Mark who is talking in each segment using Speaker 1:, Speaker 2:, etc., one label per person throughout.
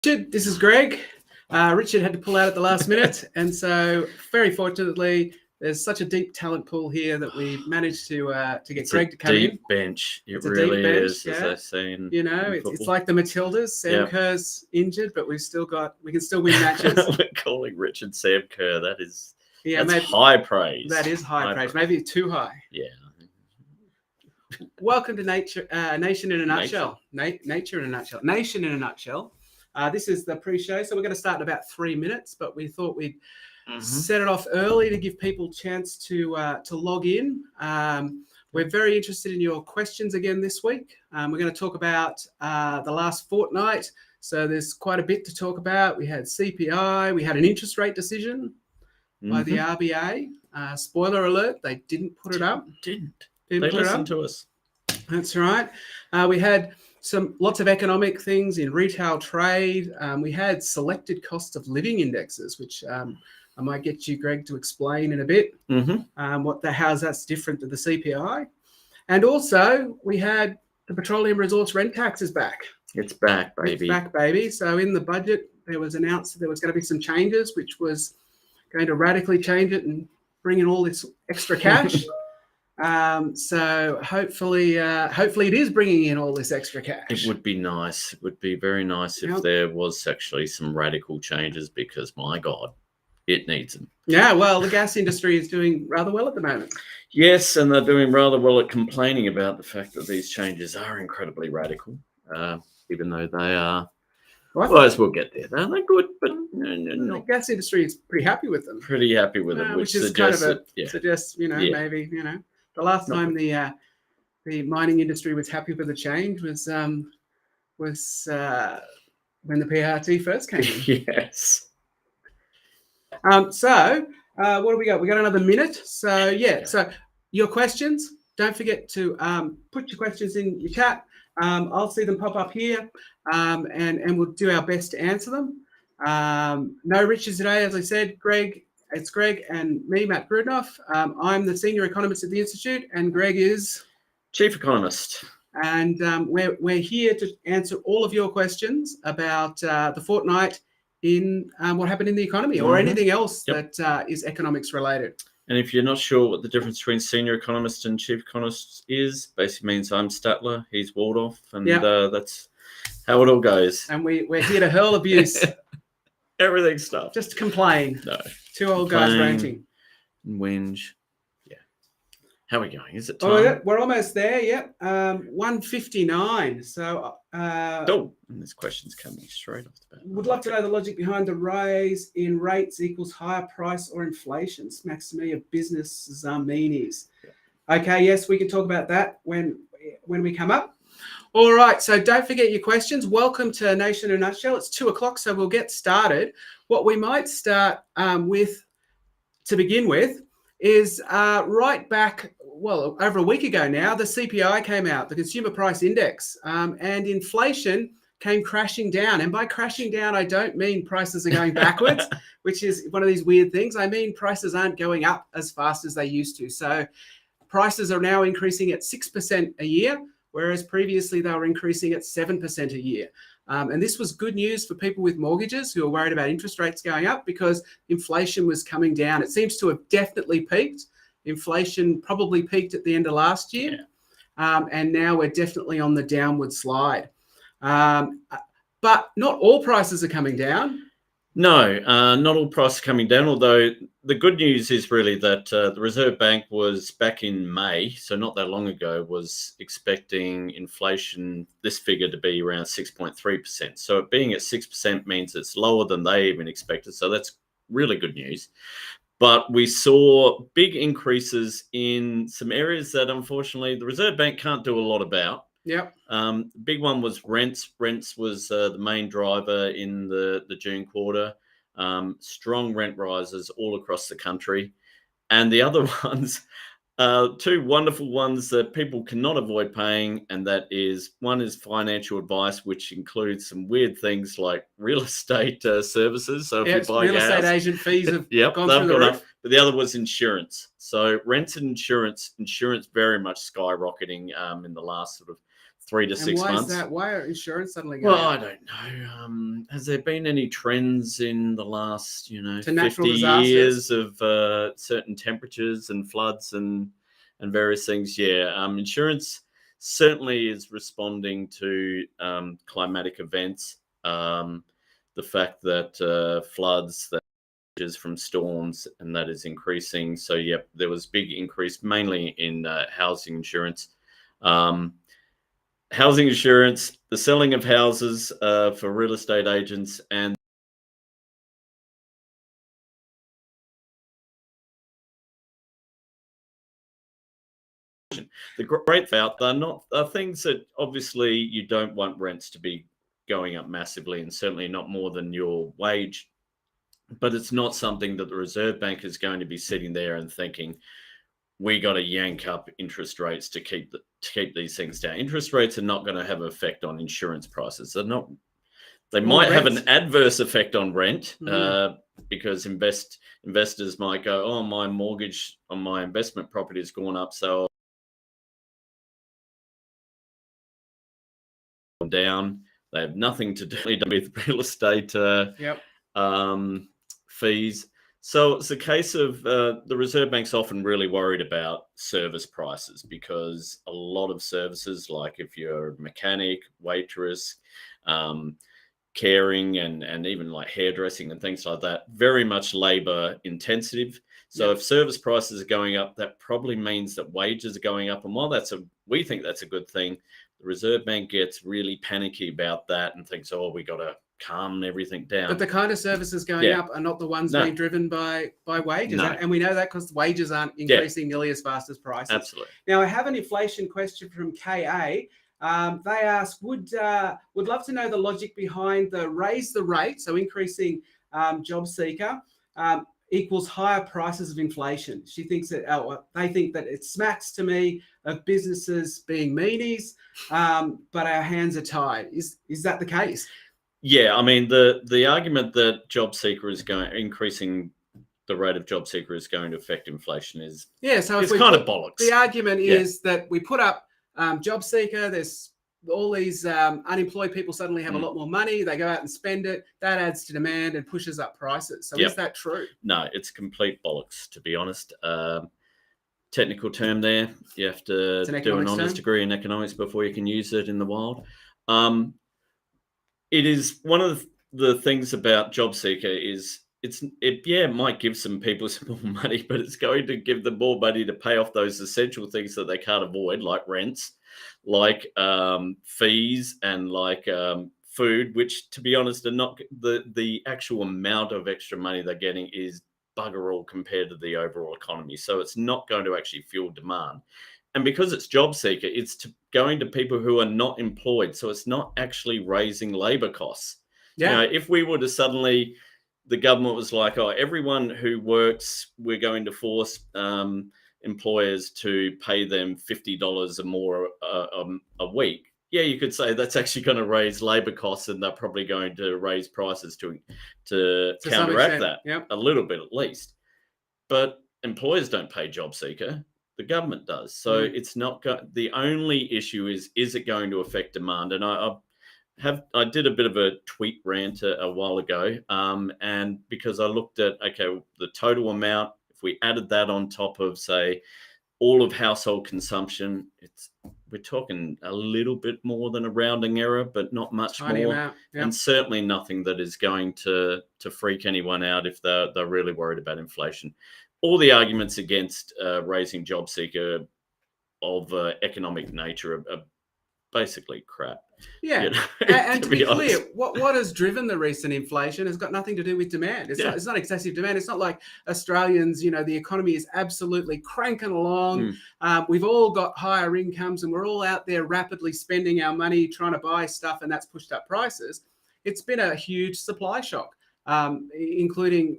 Speaker 1: Richard, this is Greg. Richard had to pull out at the last minute, and so very fortunately, there's such a deep talent pool here that we managed to get Greg to come in.
Speaker 2: Deep bench,
Speaker 1: It's
Speaker 2: really
Speaker 1: a deep bench,
Speaker 2: is, as I've seen.
Speaker 1: You know, it's like the Matildas. Sam Kerr's injured, but we can still win matches.
Speaker 2: We're calling Richard Sam Kerr. That's
Speaker 1: maybe,
Speaker 2: high praise.
Speaker 1: That is high praise. Maybe too high.
Speaker 2: Yeah.
Speaker 1: Welcome to Nation in a Nutshell. Nature in a Nutshell. Nation in a Nutshell. This is the pre-show, so we're going to start in about 3 minutes, but we thought we'd set it off early to give people a chance to log in. We're very interested in your questions again this week. We're going to talk about the last fortnight, so there's quite a bit to talk about. We had CPI, we had an interest rate decision by the RBA. Spoiler alert, they didn't put it up.
Speaker 2: They listened to us.
Speaker 1: That's right. We had lots of economic things in retail trade. We had selected cost of living indexes, which I might get you, Greg, to explain in a bit. How's that's different to the CPI. And also we had the Petroleum Resource Rent Tax is back.
Speaker 2: It's back, baby.
Speaker 1: It's back, baby. So in the budget, there was announced that there was going to be some changes, which was going to radically change it and bring in all this extra cash. So hopefully it is bringing in all this extra cash.
Speaker 2: It would be nice. It would be very nice if there was actually some radical changes, because my God, it needs them.
Speaker 1: Yeah, well, the gas industry is doing rather well at the moment.
Speaker 2: Yes, and they're doing rather well at complaining about the fact that these changes are incredibly radical, even though they are. Well, as we'll get there. They're good, but no.
Speaker 1: The gas industry is pretty happy with them.
Speaker 2: Pretty happy with them, which
Speaker 1: is
Speaker 2: suggests
Speaker 1: kind of suggests, maybe, the last time the mining industry was happy with the change was when the PRT first came in.
Speaker 2: Yes.
Speaker 1: So what do we got? We got another minute. So so your questions. Don't forget to put your questions in your chat. I'll see them pop up here, and we'll do our best to answer them. No Richards today, as I said. It's Greg and me, Matt Grudnoff. I'm the senior economist at the Institute, and Greg is
Speaker 2: chief economist. And
Speaker 1: we're here to answer all of your questions about the fortnight in what happened in the economy or anything else that is economics related.
Speaker 2: And if you're not sure what the difference between senior economist and chief economist is, basically means I'm Statler, he's Waldorf, and that's how it all goes.
Speaker 1: And we're here to hurl abuse.
Speaker 2: Everything stuff.
Speaker 1: Just to complain.
Speaker 2: No.
Speaker 1: Two old guys ranting.
Speaker 2: And whinge. Yeah. How are we going? Is it time?
Speaker 1: Oh, we're almost there, 1:59. So
Speaker 2: and this question's coming straight off the bat.
Speaker 1: Would love to know the logic behind the rise in rates equals higher price or inflation. Smacks to me of business meanies. Yeah. Okay, yes, we can talk about that when we come up. All right, so don't forget your questions. Welcome to Nation in a Nutshell. It's 2:00, so we'll get started. What we might start with, to begin with, is right back, over a week ago now, the CPI came out, the Consumer Price Index, and inflation came crashing down. And by crashing down, I don't mean prices are going backwards, which is one of these weird things. I mean prices aren't going up as fast as they used to. So prices are now increasing at 6% a year, whereas previously they were increasing at 7% a year. And this was good news for people with mortgages who are worried about interest rates going up, because inflation was coming down. It seems to have definitely peaked. Inflation probably peaked at the end of last year, and now we're definitely on the downward slide. But not all prices are coming down.
Speaker 2: No, not all prices are coming down, although the good news is really that the Reserve Bank was back in May, so not that long ago, was expecting inflation, this figure, to be around 6.3%. So it being at 6% means it's lower than they even expected, so that's really good news. But we saw big increases in some areas that, unfortunately, the Reserve Bank can't do a lot about.
Speaker 1: Yep.
Speaker 2: Big one was rents. Rents was the main driver in the June quarter. Strong rent rises all across the country. And the other ones, two wonderful ones that people cannot avoid paying, and that is, one is financial advice, which includes some weird things like real estate services. So if you buy
Speaker 1: real estate agent fees have gone through the roof.
Speaker 2: But the other was insurance. So rents and insurance very much skyrocketing in the last sort of 3 to
Speaker 1: And
Speaker 2: 6
Speaker 1: why
Speaker 2: months.
Speaker 1: is that? Why are insurance suddenly going
Speaker 2: Well,
Speaker 1: up?
Speaker 2: I don't know. Has there been any trends in the last,
Speaker 1: To
Speaker 2: 50
Speaker 1: natural
Speaker 2: years
Speaker 1: disasters?
Speaker 2: of certain temperatures and floods and various things? Yeah, insurance certainly is responding to climatic events. The fact that floods, that is from storms, and that is increasing. So, yep, there was big increase mainly in housing insurance. Housing insurance, the selling of houses for real estate agents, and the great thing out they're not are things that obviously you don't want rents to be going up massively, and certainly not more than your wage. But it's not something that the Reserve Bank is going to be sitting there and thinking, we got to yank up interest rates to keep these things down. Interest rates are not going to have an effect on insurance prices. They're not. They
Speaker 1: Or
Speaker 2: might have
Speaker 1: rent?
Speaker 2: an adverse effect on rent
Speaker 1: Mm.
Speaker 2: because investors might go, oh, my mortgage on my investment property has gone up, so I'm down. They have nothing to do with real estate
Speaker 1: Yep.
Speaker 2: fees. So it's a case of the Reserve Bank's often really worried about service prices, because a lot of services, like if you're a mechanic, waitress, caring, and even like hairdressing and things like that, very much labor intensive. So
Speaker 1: Yep.
Speaker 2: if service prices are going up, that probably means that wages are going up. And while we think that's a good thing, the Reserve Bank gets really panicky about that and thinks, oh, we got to calm everything down.
Speaker 1: But the kind of services going
Speaker 2: Yeah.
Speaker 1: up are not the ones
Speaker 2: No.
Speaker 1: being driven by wages.
Speaker 2: No.
Speaker 1: And we know that because wages aren't increasing nearly as fast as prices.
Speaker 2: Absolutely.
Speaker 1: Now, I have an inflation question from KA. They ask, would love to know the logic behind the raise the rate, so increasing job seeker equals higher prices of inflation. She thinks that they think that it smacks to me of businesses being meanies, but our hands are tied. Is that the case?
Speaker 2: Yeah, I mean the argument that job seeker is increasing the rate of job seeker is going to affect inflation is
Speaker 1: So
Speaker 2: it's kind of bollocks.
Speaker 1: The argument is that we put up job seeker. There's all these unemployed people suddenly have a lot more money. They go out and spend it. That adds to demand and pushes up prices. So is that true?
Speaker 2: No, it's complete bollocks, to be honest. Technical term there. You have to do an honors degree in economics before you can use it in the wild. It is one of the things about job seeker is it might give some people some more money, but it's going to give them more money to pay off those essential things that they can't avoid, like rents, like fees, and like food, which, to be honest, are not the actual amount of extra money they're getting is bugger all compared to the overall economy. So it's not going to actually fuel demand. And because it's job seeker, it's going to people who are not employed. So it's not actually raising labor costs.
Speaker 1: Yeah.
Speaker 2: If we were to suddenly, the government was like, oh, everyone who works, we're going to force employers to pay them $50 or more a week. Yeah, you could say that's actually going to raise labor costs, and they're probably going to raise prices to counteract that a little bit at least. But employers don't pay job seeker. The government does. So it's not the only issue is it going to affect demand? And I did a bit of a tweet rant a while ago, and because I looked at the total amount, if we added that on top of, say, all of household consumption, we're talking a little bit more than a rounding error, but not much
Speaker 1: Tiny
Speaker 2: more,
Speaker 1: amount. Yep.
Speaker 2: and certainly nothing that is going to freak anyone out if they're really worried about inflation. All the arguments against raising job seeker of economic nature are basically crap.
Speaker 1: Yeah, and to be clear, what has driven the recent inflation has got nothing to do with demand. It's not excessive demand. It's not like Australians, the economy is absolutely cranking along. We've all got higher incomes and we're all out there rapidly spending our money trying to buy stuff, and that's pushed up prices. It's been a huge supply shock, including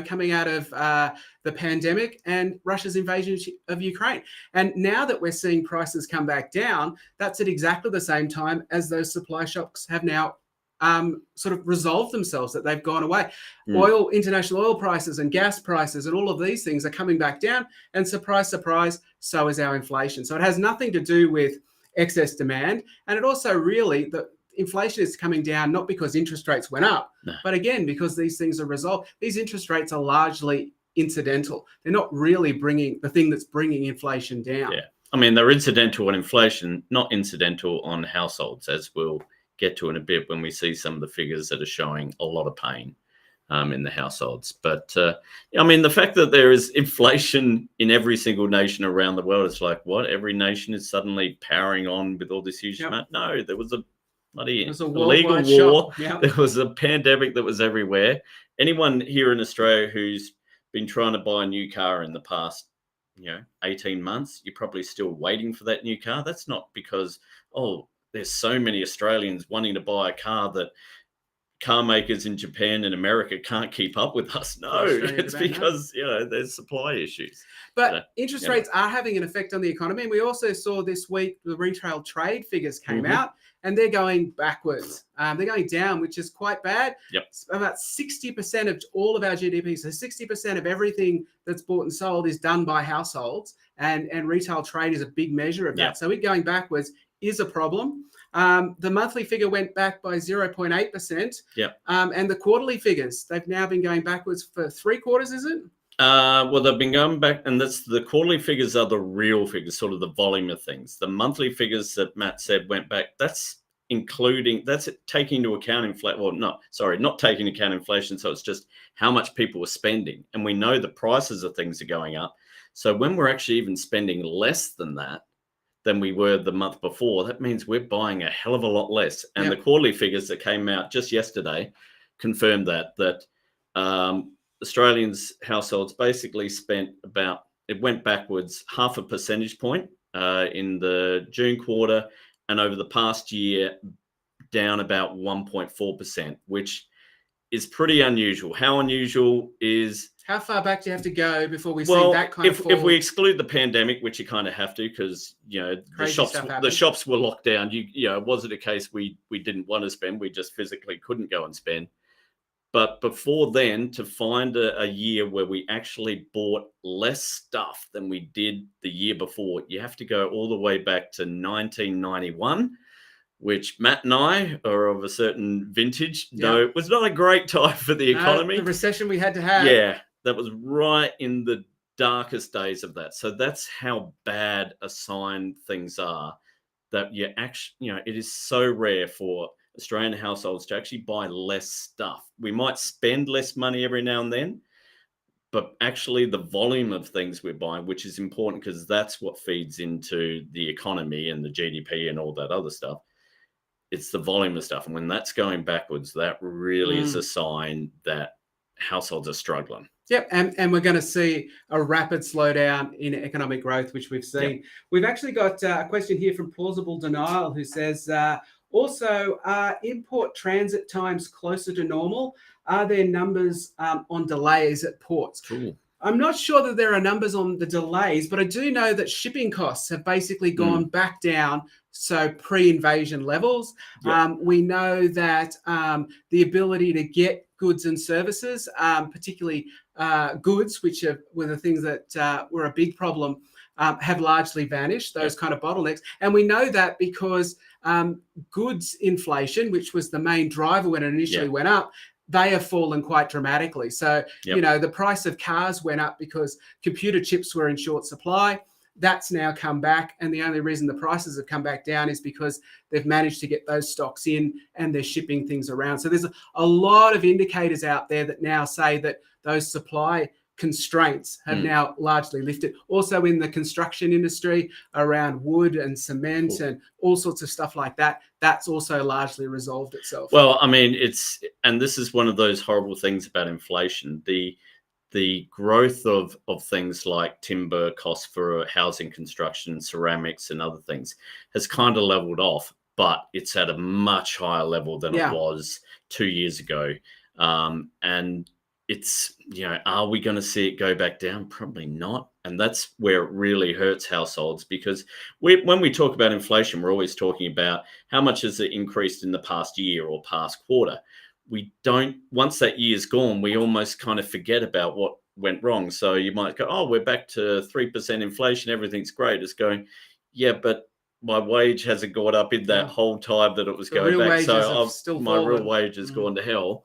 Speaker 1: coming out of the pandemic and Russia's invasion of Ukraine. And now that we're seeing prices come back down, that's at exactly the same time as those supply shocks have now sort of resolved themselves, that they've gone away. International oil prices and gas prices and all of these things are coming back down. And surprise, surprise, so is our inflation. So it has nothing to do with excess demand. And it also really, the inflation is coming down not because interest rates went up, but again, because these things are resolved. These interest rates are largely incidental. They're not really bringing the thing that's bringing inflation down.
Speaker 2: Yeah. I mean, they're incidental on inflation, not incidental on households, as we'll get to in a bit when we see some of the figures that are showing a lot of pain in the households. But I mean, the fact that there is inflation in every single nation around the world, it's like, what? Every nation is suddenly powering on with all this huge amount? No, there was a bloody illegal war. There was a pandemic that was everywhere. Anyone here in Australia who's been trying to buy a new car in the past 18 months, you're probably still waiting for that new car. That's not because, there's so many Australians wanting to buy a car that car makers in Japan and America can't keep up with us. No, it's because, there's supply issues.
Speaker 1: But interest rates are having an effect on the economy. And we also saw this week the retail trade figures came out, and they're going backwards. They're going down, which is quite bad. About 60% of all of our GDP, so 60% of everything that's bought and sold is done by households, and retail trade is a big measure of that. So it going backwards is a problem. The monthly figure went back by 0.8%. And the quarterly figures, they've now been going backwards for 3 quarters, is it?
Speaker 2: Well, they've been going back, and that's the quarterly figures are the real figures, sort of the volume of things. The monthly figures that Matt said went back, that's taking into account inflation. Well, not taking into account inflation. So it's just how much people are spending. And we know the prices of things are going up. So when we're actually even spending less than that, than we were the month before, that means we're buying a hell of a lot less. And the quarterly figures that came out just yesterday confirmed that Australians' households basically it went backwards 0.5 percentage point in the June quarter, and over the past year, down about 1.4%, which is pretty unusual. How unusual is... How
Speaker 1: far back do you have to go before we see that kind of fall?
Speaker 2: If we exclude the pandemic, which you kind of have to, because the shops were locked down. It wasn't a case we didn't want to spend; we just physically couldn't go and spend. But before then, to find a year where we actually bought less stuff than we did the year before, you have to go all the way back to 1991. Which Matt and I are of a certain vintage. No, it was not a great time for the economy.
Speaker 1: The recession we had to have.
Speaker 2: Yeah, that was right in the darkest days of that. So that's how bad a sign things are. That it is so rare for Australian households to actually buy less stuff. We might spend less money every now and then, but actually the volume of things we're buying, which is important because that's what feeds into the economy and the GDP and all that other stuff. It's the volume of stuff. And when that's going backwards, that really is a sign that households are struggling.
Speaker 1: Yep. And we're going to see a rapid slowdown in economic growth, which we've seen. We've actually got a question here from Plausible Denial, who says, also, are import transit times closer to normal? Are there numbers on delays at ports?
Speaker 2: Cool.
Speaker 1: I'm not sure that there are numbers on the delays, but I do know that shipping costs have basically gone back down, so pre-invasion levels. We know that the ability to get goods and services, particularly goods, which were the things that were a big problem, have largely vanished, those kind of bottlenecks. And we know that because goods inflation, which was the main driver when it initially went up, they have fallen quite dramatically. So, the price of cars went up because computer chips were in short supply. That's now come back. And the only reason the prices have come back down is because they've managed to get those stocks in and they're shipping things around. So there's a lot of indicators out there that now say that those supply constraints have now largely lifted. Also in the construction industry around wood and cement and all sorts of stuff like that, that's also largely resolved itself.
Speaker 2: Well, I mean, and this is one of those horrible things about inflation. The growth of things like timber costs for housing construction, ceramics and other things has kind of leveled off, but it's at a much higher level than it was 2 years ago. And it's, are we going to see it go back down? Probably not. And that's where it really hurts households, because when we talk about inflation, we're always talking about how much has it increased in the past year or past quarter. Once that year's gone, we almost kind of forget about what went wrong. So you might go, we're back to 3% inflation. Everything's great. It's going, but my wage hasn't gone up in that whole time that it was going
Speaker 1: real
Speaker 2: back.
Speaker 1: wages have
Speaker 2: So
Speaker 1: still
Speaker 2: my
Speaker 1: fallen.
Speaker 2: real wage has gone to hell.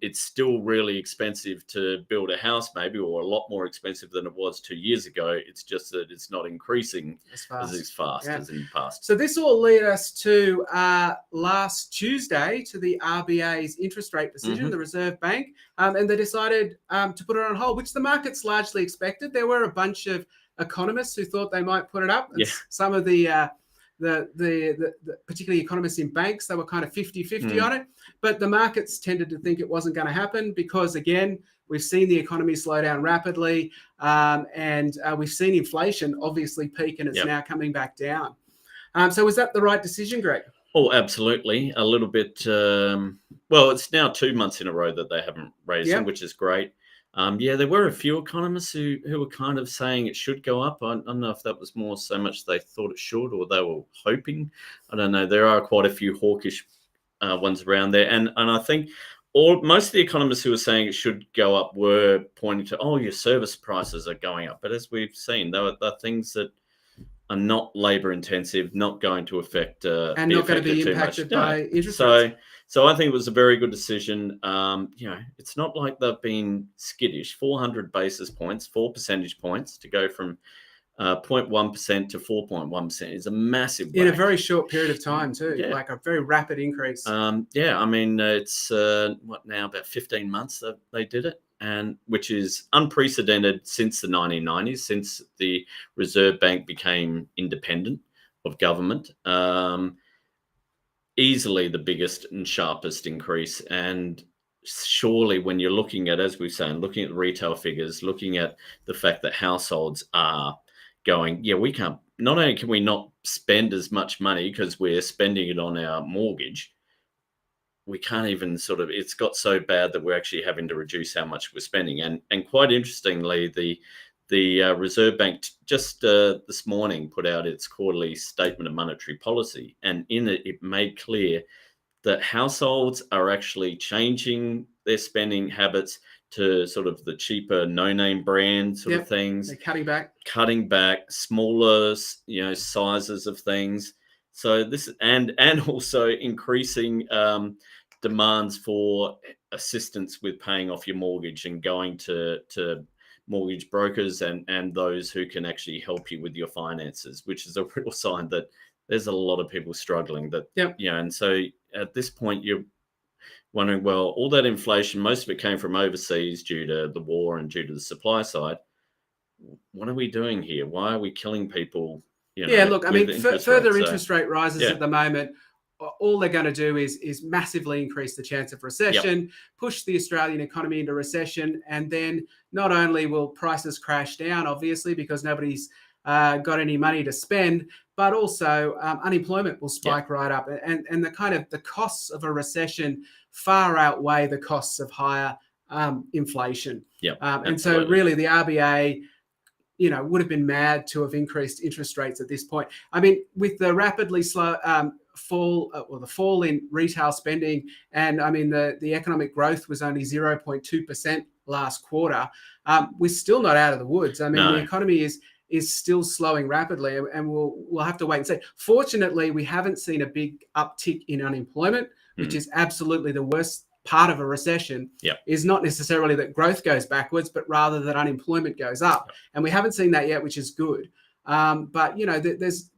Speaker 2: It's still really expensive to build a house, maybe, or a lot more expensive than it was 2 years ago. It's just that it's not increasing as fast as in the past.
Speaker 1: So this will lead us to last Tuesday to the RBA's interest rate decision, the Reserve Bank, and they decided to put it on hold, which the markets largely expected. There were a bunch of economists who thought they might put it up, and some of the particularly economists in banks, they were kind of 50-50 on it. But the markets tended to think it wasn't going to happen because, again, we've seen the economy slow down rapidly, and we've seen inflation obviously peak, and it's now coming back down. So was that the right decision, Greg?
Speaker 2: Oh, absolutely. A little bit. Well, it's now 2 months in a row that they haven't raised them, which is great. There were a few economists who were kind of saying it should go up. I don't know if that was more so much they thought it should or they were hoping. I don't know. There are quite a few hawkish ones around there. And I think most of the economists who were saying it should go up were pointing to, your service prices are going up. But as we've seen, they're things that are not labour intensive, not going to affect
Speaker 1: and not going to be impacted by interest rates.
Speaker 2: So I think it was a very good decision. It's not like they've been skittish. 400 basis points, 4 percentage points to go from 0.1% to 4.1% is a massive whack.
Speaker 1: In a very short period of time too, like a very rapid increase.
Speaker 2: It's now about 15 months that they did it, and which is unprecedented since the 1990s, since the Reserve Bank became independent of government. Easily the biggest and sharpest increase, and surely when you're looking at, as we've said, looking at the retail figures, looking at the fact that households are going, we can't, not only can we not spend as much money because we're spending it on our mortgage, we can't even it's got so bad that we're actually having to reduce how much we're spending. And quite interestingly, the Reserve Bank just this morning put out its quarterly statement of monetary policy, and in it made clear that households are actually changing their spending habits to sort of the cheaper no-name brand of things.
Speaker 1: They're
Speaker 2: cutting back, smaller, sizes of things. So this and also increasing demands for assistance with paying off your mortgage and going to mortgage brokers and those who can actually help you with your finances, which is a real sign that there's a lot of people struggling. And so at this point you're wondering, well, all that inflation, most of it came from overseas due to the war and due to the supply side. What are we doing here? Why are we killing people?
Speaker 1: Further interest rate rises at the moment, all they're going to do is massively increase the chance of recession, push the Australian economy into recession, and then not only will prices crash down, obviously, because nobody's got any money to spend, but also unemployment will spike right up, and the costs of a recession far outweigh the costs of higher inflation. And so really the RBA would have been mad to have increased interest rates at this point. I mean, with the rapidly slow the fall in retail spending, and I mean the economic growth was only 0.2% last quarter. We're still not out of the woods. I mean, the economy is still slowing rapidly, and we'll have to wait and see. Fortunately, we haven't seen a big uptick in unemployment, which is absolutely the worst part of a recession. Is not necessarily that growth goes backwards, but rather that unemployment goes up. And we haven't seen that yet, which is good. But there's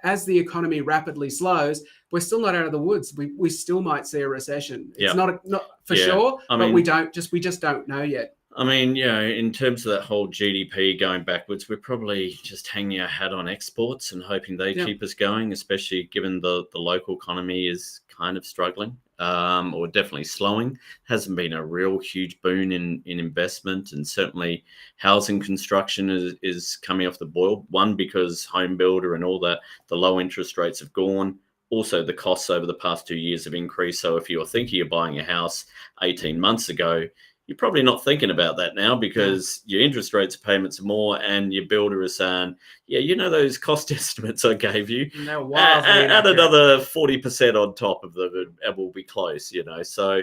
Speaker 1: as the economy rapidly slows, we're still not out of the woods. We still might see a recession. It's not for sure, but we just don't know yet.
Speaker 2: I mean, in terms of that whole GDP going backwards, we're probably just hanging our hat on exports and hoping they keep us going, especially given the local economy is kind of struggling or definitely slowing. Hasn't been a real huge boon in investment, and certainly housing construction is coming off the boil. One, because home builder and all that, the low interest rates have gone. Also, the costs over the past 2 years have increased. So if you're thinking of buying a house 18 months ago, you're probably not thinking about that now because your interest rates payments are more, and your builder is saying, those cost estimates I gave you, add another 40% on top of them and we'll be close, So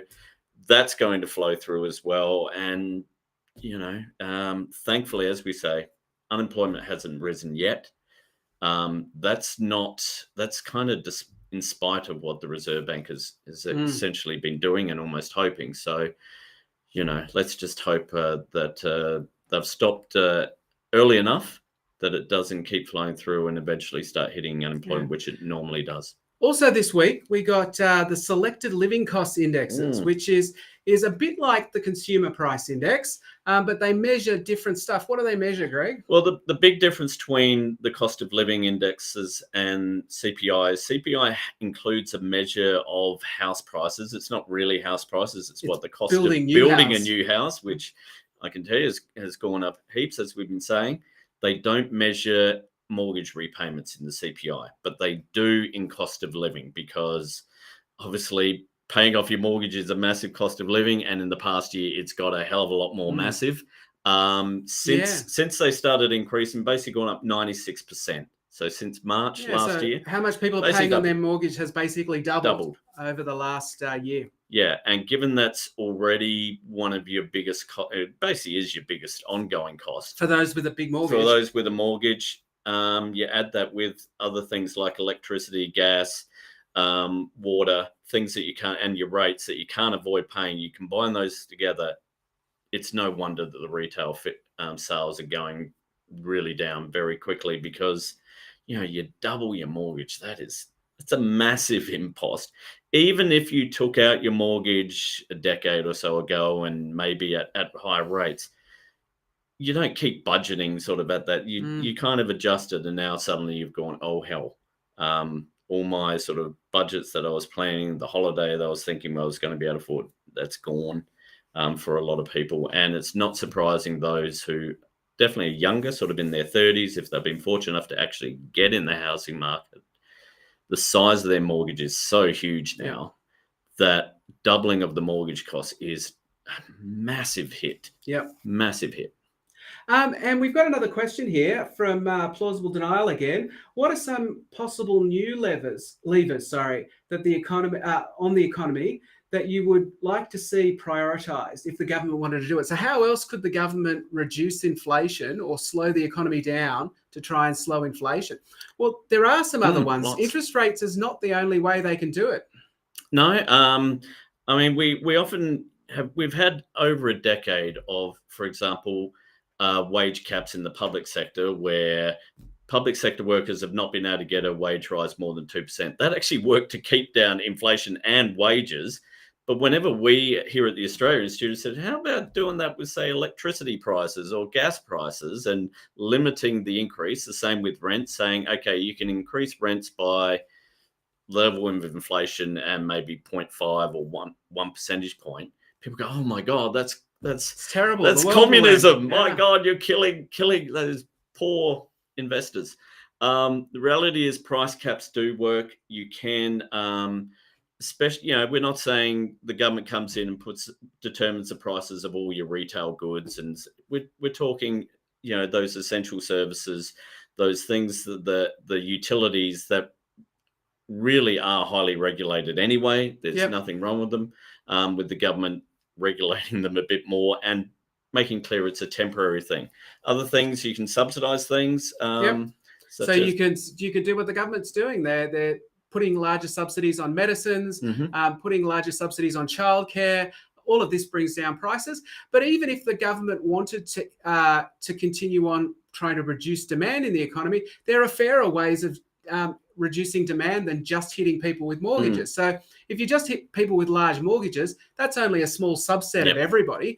Speaker 2: that's going to flow through as well. And, thankfully, as we say, unemployment hasn't risen yet. That's kind of in spite of what the Reserve Bank has essentially been doing and almost hoping. So, let's just hope that they've stopped early enough that it doesn't keep flowing through and eventually start hitting unemployment, which it normally does.
Speaker 1: Also this week, we got the selected living cost indexes, which is a bit like the consumer price index, but they measure different stuff. What do they measure, Greg?
Speaker 2: Well, the big difference between the cost of living indexes and CPI is CPI includes a measure of house prices. It's not really house prices. It's what the cost of building a new house, which I can tell you has gone up heaps, as we've been saying. They don't measure mortgage repayments in the CPI, but they do in cost of living, because obviously paying off your mortgage is a massive cost of living, and in the past year it's got a hell of a lot more massive. Since they started increasing, basically gone up 96%. So since March last year,
Speaker 1: how much people are paying on their mortgage has basically doubled over the last year.
Speaker 2: Yeah, and given that's already one of your biggest, it basically is your biggest ongoing cost
Speaker 1: for those with a big mortgage.
Speaker 2: For those with a mortgage, you add that with other things like electricity, gas, water, things that you can't, and your rates that you can't avoid paying. You combine those together, it's no wonder that the retail sales are going really down very quickly, because you double your mortgage. It's a massive impost. Even if you took out your mortgage a decade or so ago and maybe at higher rates, you don't keep budgeting sort of at that. You kind of adjusted, and now suddenly you've gone, oh hell. All my sort of budgets that I was planning, the holiday that I was thinking I was going to be able to afford, that's gone for a lot of people. And it's not surprising those who definitely are younger, sort of in their 30s, if they've been fortunate enough to actually get in the housing market, the size of their mortgage is so huge now that doubling of the mortgage cost is a massive hit.
Speaker 1: Yep.
Speaker 2: Massive hit.
Speaker 1: And we've got another question here from Plausible Denial again. What are some possible new levers that the economy on the economy that you would like to see prioritised if the government wanted to do it? So how else could the government reduce inflation or slow the economy down to try and slow inflation? Well, there are some other ones.
Speaker 2: Lots.
Speaker 1: Interest rates is not the only way they can do it.
Speaker 2: No, I mean, we often we've had over a decade of, for example, wage caps in the public sector, where public sector workers have not been able to get a wage rise more than 2%. That actually worked to keep down inflation and wages. But whenever we here at the Australian Institute said, how about doing that with, say, electricity prices or gas prices and limiting the increase, the same with rent, saying, okay, you can increase rents by level of inflation and maybe 0.5 or 1 percentage point. People go, oh my God, that's
Speaker 1: terrible.
Speaker 2: That's communism. My God, you're killing those poor investors. The reality is price caps do work. You can, especially, we're not saying the government comes in and determines the prices of all your retail goods, and we're talking, those essential services, those things, the utilities that really are highly regulated anyway. There's nothing wrong with them. With the government regulating them a bit more and making clear it's a temporary thing. Other things, you can subsidize things.
Speaker 1: So you can do what the government's doing. They're putting larger subsidies on medicines, putting larger subsidies on childcare. All of this brings down prices. But even if the government wanted to continue on trying to reduce demand in the economy, there are fairer ways of reducing demand than just hitting people with mortgages. So if you just hit people with large mortgages, that's only a small subset of everybody.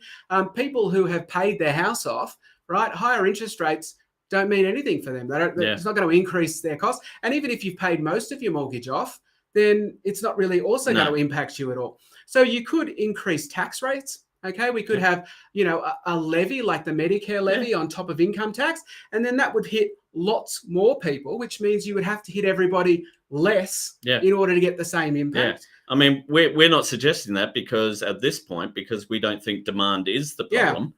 Speaker 1: People who have paid their house off, right? Higher interest rates don't mean anything for them. It's not going to increase their costs. And even if you've paid most of your mortgage off, then it's not really also going to impact you at all. So you could increase tax rates. Okay, we could have, a levy like the Medicare levy on top of income tax, and then that would hit lots more people, which means you would have to hit everybody less in order to get the same impact.
Speaker 2: I mean, we're not suggesting that because we don't think demand is the problem.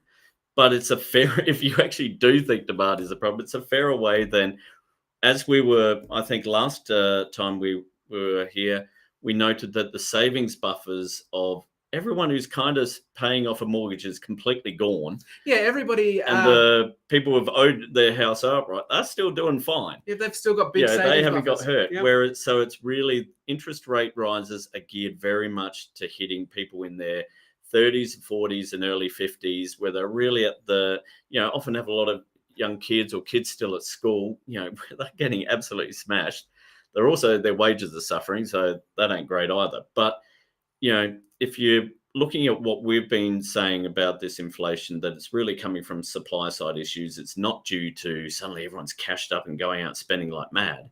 Speaker 2: But it's if you actually do think demand is the problem, it's a fairer way than, as we were, I think last time we were here, we noted that the savings buffers of everyone who's kind of paying off a mortgage is completely gone.
Speaker 1: Yeah, everybody.
Speaker 2: And the people who've owed their house outright, they're still doing fine.
Speaker 1: Yeah, they've still got big savings
Speaker 2: they haven't
Speaker 1: buffers.
Speaker 2: got hurt.
Speaker 1: Yep.
Speaker 2: So it's really interest rate rises are geared very much to hitting people in their 30s, 40s, and early 50s, where they're really at the, often have a lot of young kids or kids still at school, they're getting absolutely smashed. They're also, their wages are suffering, so that ain't great either. But, if you're looking at what we've been saying about this inflation, that it's really coming from supply side issues, it's not due to suddenly everyone's cashed up and going out spending like mad.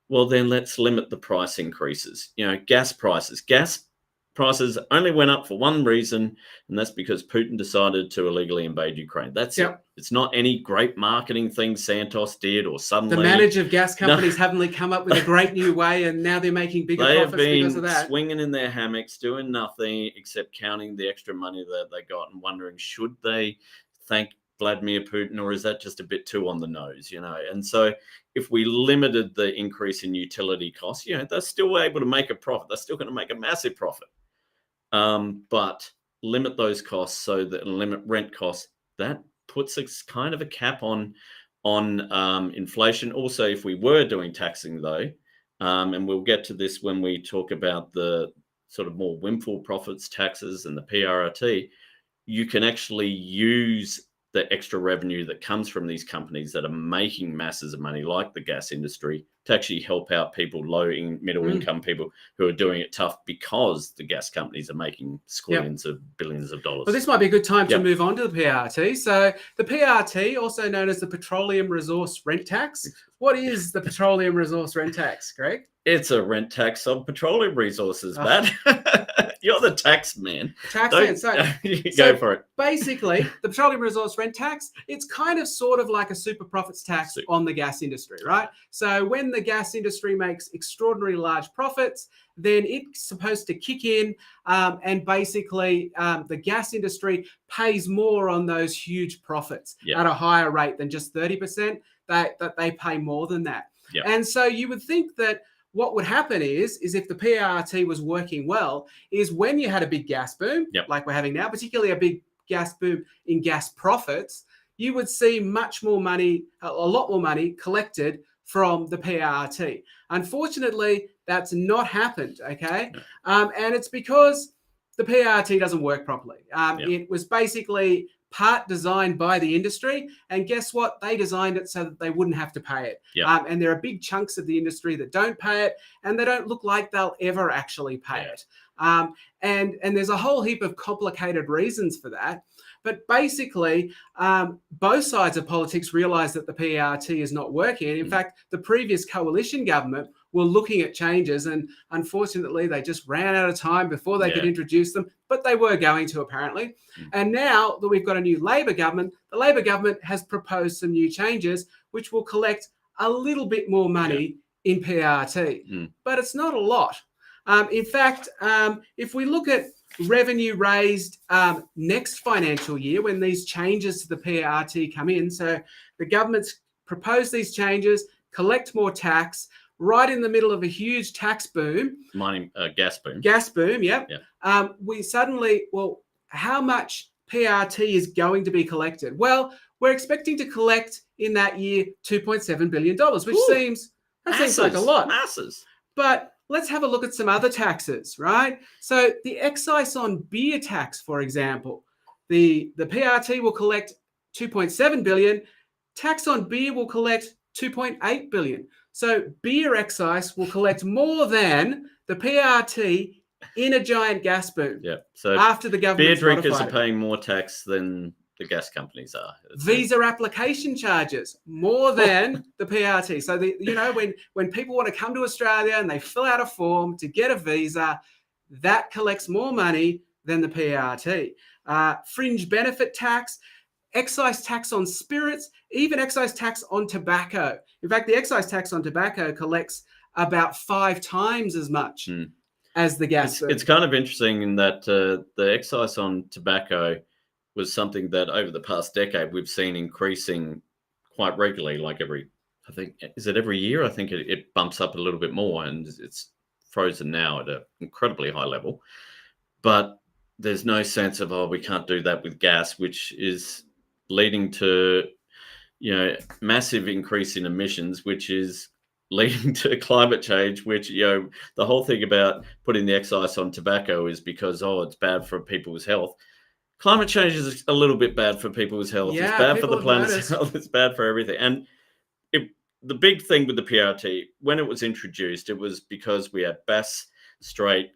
Speaker 2: Well, then let's limit the price increases. Gas prices only went up for one reason, and that's because Putin decided to illegally invade Ukraine. That's it. It's not any great marketing thing Santos did or suddenly.
Speaker 1: The manager of gas companies haven't come up with a great new way, and now they're making bigger profits because of that.
Speaker 2: They have been swinging in their hammocks, doing nothing except counting the extra money that they got and wondering, should they thank Vladimir Putin, or is that just a bit too on the nose, And so if we limited the increase in utility costs, they're still able to make a profit. They're still going to make a massive profit. But limit those costs limit rent costs. That puts a kind of a cap on inflation. Also, if we were doing taxing though, and we'll get to this when we talk about the sort of more windfall profits taxes and the PRRT, you can actually use the extra revenue that comes from these companies that are making masses of money, like the gas industry, to actually help out people, middle income people who are doing it tough because the gas companies are making squillions of billions of dollars.
Speaker 1: Well, this might be a good time to move on to the PRT. So the PRT, also known as the Petroleum Resource Rent Tax. What is the Petroleum Resource Rent Tax, Greg?
Speaker 2: It's a rent tax on petroleum resources, Matt. You're the tax man. Go for it.
Speaker 1: Basically, the Petroleum Resource Rent Tax, it's kind of sort of like a super profits tax on the gas industry, right? So when the gas industry makes extraordinarily large profits, then it's supposed to kick in, and basically the gas industry pays more on those huge profits at a higher rate than just 30%, that they pay more than that. And so you would think that what would happen is if the PRT was working well, is when you had a big gas boom, like we're having now, particularly a big gas boom in gas profits, you would see much more money, a lot more money collected from the PRT. Unfortunately, that's not happened, okay? And it's because the PRT doesn't work properly. It was basically part designed by the industry, and guess what? They designed it so that they wouldn't have to pay it. And there are big chunks of the industry that don't pay it, and they don't look like they'll ever actually pay it. And there's a whole heap of complicated reasons for that. But basically, both sides of politics realize that the PRT is not working. In fact, the previous coalition government were looking at changes, and unfortunately, they just ran out of time before they could introduce them, but they were going to, apparently. And now that we've got a new Labor government, the Labor government has proposed some new changes, which will collect a little bit more money in PRT, but it's not a lot. In fact, if we look at revenue raised next financial year, when these changes to the PRT come in, so the government's proposed these changes, collect more tax, right in the middle of a huge tax boom.
Speaker 2: Gas boom.
Speaker 1: Gas boom, we suddenly, how much PRT is going to be collected? Well, we're expecting to collect in that year $2.7 billion, which seems like a lot.
Speaker 2: Masses.
Speaker 1: But let's have a look at some other taxes, right? So the excise on beer tax, for example, the PRT will collect $2.7 billion. Tax on beer will collect $2.8 billion. So beer excise will collect more than the PRT in a giant gas boom.
Speaker 2: So
Speaker 1: after the government,
Speaker 2: beer drinkers are paying more tax than the gas companies are.
Speaker 1: Visa application charges more than the PRT. So when people want to come to Australia and they fill out a form to get a visa, that collects more money than the PRT. Fringe benefit tax, excise tax on spirits, even excise tax on tobacco. In fact, the excise tax on tobacco collects about 5 times as much as the gas.
Speaker 2: It's kind of interesting in that the excise on tobacco was something that over the past decade we've seen increasing quite regularly, like every year? I think it bumps up a little bit more, and it's frozen now at an incredibly high level. But there's no sense of, we can't do that with gas, which is leading to, massive increase in emissions, which is leading to climate change, which, the whole thing about putting the excise on tobacco is because, it's bad for people's health. Climate change is a little bit bad for people's health. It's bad for the planet's health. It's bad for everything. And the big thing with the PRT, when it was introduced, it was because we had Bass Strait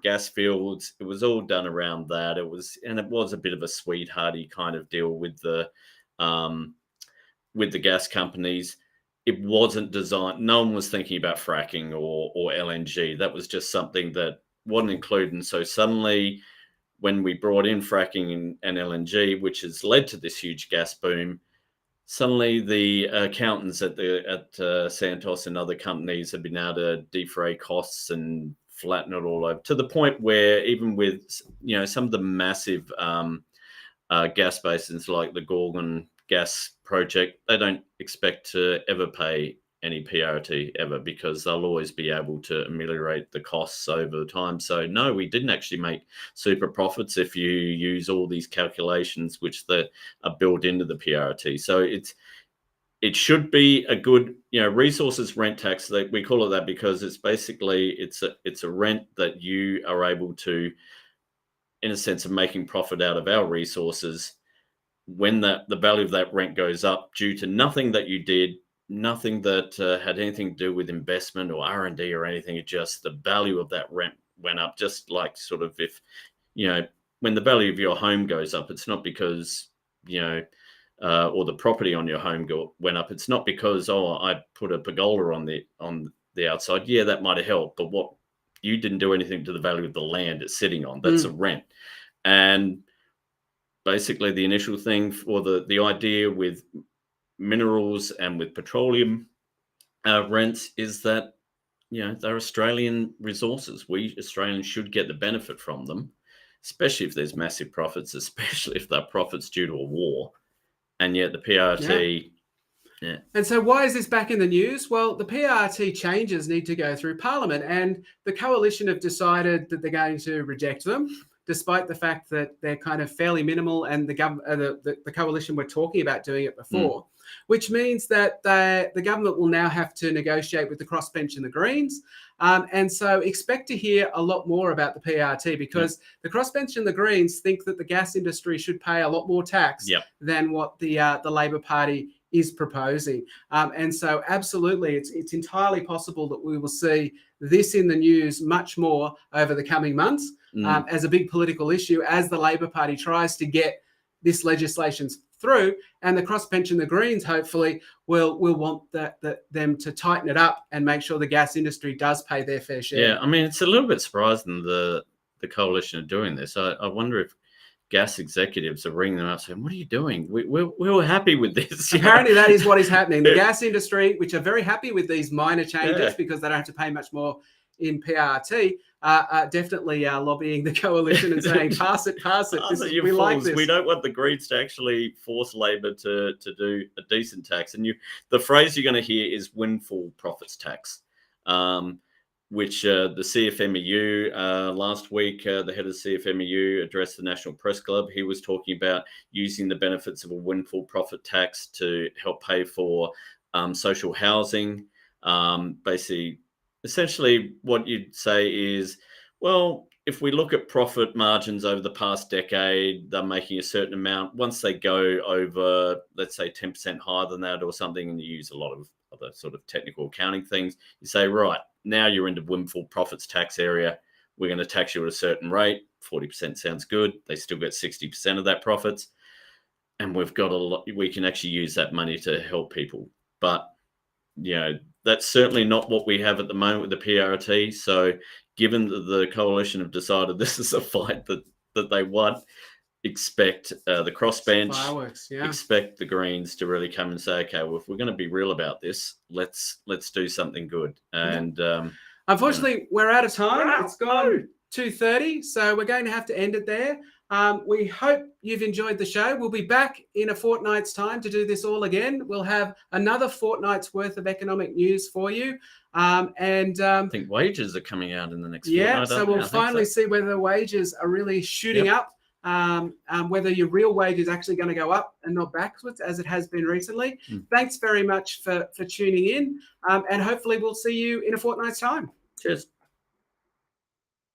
Speaker 2: gas fields. It was all done around that. It was a bit of a sweethearty kind of deal with the gas companies. It wasn't designed. No one was thinking about fracking or LNG. That was just something that wasn't included. And so suddenly, when we brought in fracking and LNG, which has led to this huge gas boom, suddenly the accountants at Santos and other companies have been able to defray costs and flatten it all over, to the point where even with some of the massive gas basins like the Gorgon gas project, they don't expect to ever pay any PRT ever, because they'll always be able to ameliorate the costs over time. So no, we didn't actually make super profits if you use all these calculations which are built into the PRT. So it should be a good, resources rent tax. We call it that because it's basically it's a rent that you are able to, in a sense of making profit out of our resources, when the value of that rent goes up due to nothing that you did, nothing that had anything to do with investment or R&D or anything. It just, the value of that rent went up. Just like sort of if, when the value of your home goes up, it's not because, or the property on your home went up. It's not because, I put a pergola on the outside. Yeah, that might have helped, but what you didn't do anything to the value of the land it's sitting on. That's a rent. And basically the initial thing, or the idea with minerals and with petroleum rents, is that they're Australian resources. We Australians should get the benefit from them, especially if there's massive profits, especially if they're profits due to a war. And yet the PRT. Yeah.
Speaker 1: And so why is this back in the news? Well, the PRT changes need to go through Parliament, and the coalition have decided that they're going to reject them, despite the fact that they're kind of fairly minimal, and the coalition were talking about doing it before, which means that the government will now have to negotiate with the crossbench and the Greens. And so expect to hear a lot more about the PRT, because the crossbench and the Greens think that the gas industry should pay a lot more tax than what the Labor Party is proposing. And so absolutely, it's entirely possible that we will see this in the news much more over the coming months as a big political issue, as the Labor Party tries to get this legislation through, and the crossbench and the Greens hopefully will want them to tighten it up and make sure the gas industry does pay their fair share.
Speaker 2: Yeah, I mean, it's a little bit surprising the coalition are doing this. I wonder if gas executives are ringing them up saying, "What are you doing? We were happy with this."
Speaker 1: Apparently that is what is happening. The gas industry, which are very happy with these minor changes because they don't have to pay much more in PRT, are definitely lobbying the coalition and saying, pass it. We like this.
Speaker 2: We don't want the Greens to actually force Labor to do a decent tax. And the phrase you're going to hear is windfall profits tax, which the CFMEU last week, the head of the CFMEU addressed the National Press Club. He was talking about using the benefits of a windfall profit tax to help pay for social housing. Essentially what you'd say is, well, if we look at profit margins over the past decade, they're making a certain amount. Once they go over, let's say 10% higher than that or something, and you use a lot of other sort of technical accounting things, you say, right, now you're into windfall profits tax area. We're going to tax you at a certain rate. 40% sounds good. They still get 60% of that profits. And we've got a lot, we can actually use that money to help people. But, that's certainly not what we have at the moment with the PRT. So given that the coalition have decided this is a fight that they want, expect the crossbench, expect the Greens to really come and say, okay, well, if we're going to be real about this, let's do something good. And
Speaker 1: unfortunately, we're out of time. It's gone 2:30, so we're going to have to end it there. We hope you've enjoyed the show. We'll be back in a fortnight's time to do this all again. We'll have another fortnight's worth of economic news for you.
Speaker 2: I think wages are coming out in the next fortnight.
Speaker 1: So we'll finally see whether the wages are really shooting up, whether your real wage is actually going to go up and not backwards as it has been recently. Thanks very much for tuning in, and hopefully we'll see you in a fortnight's time.
Speaker 2: Cheers.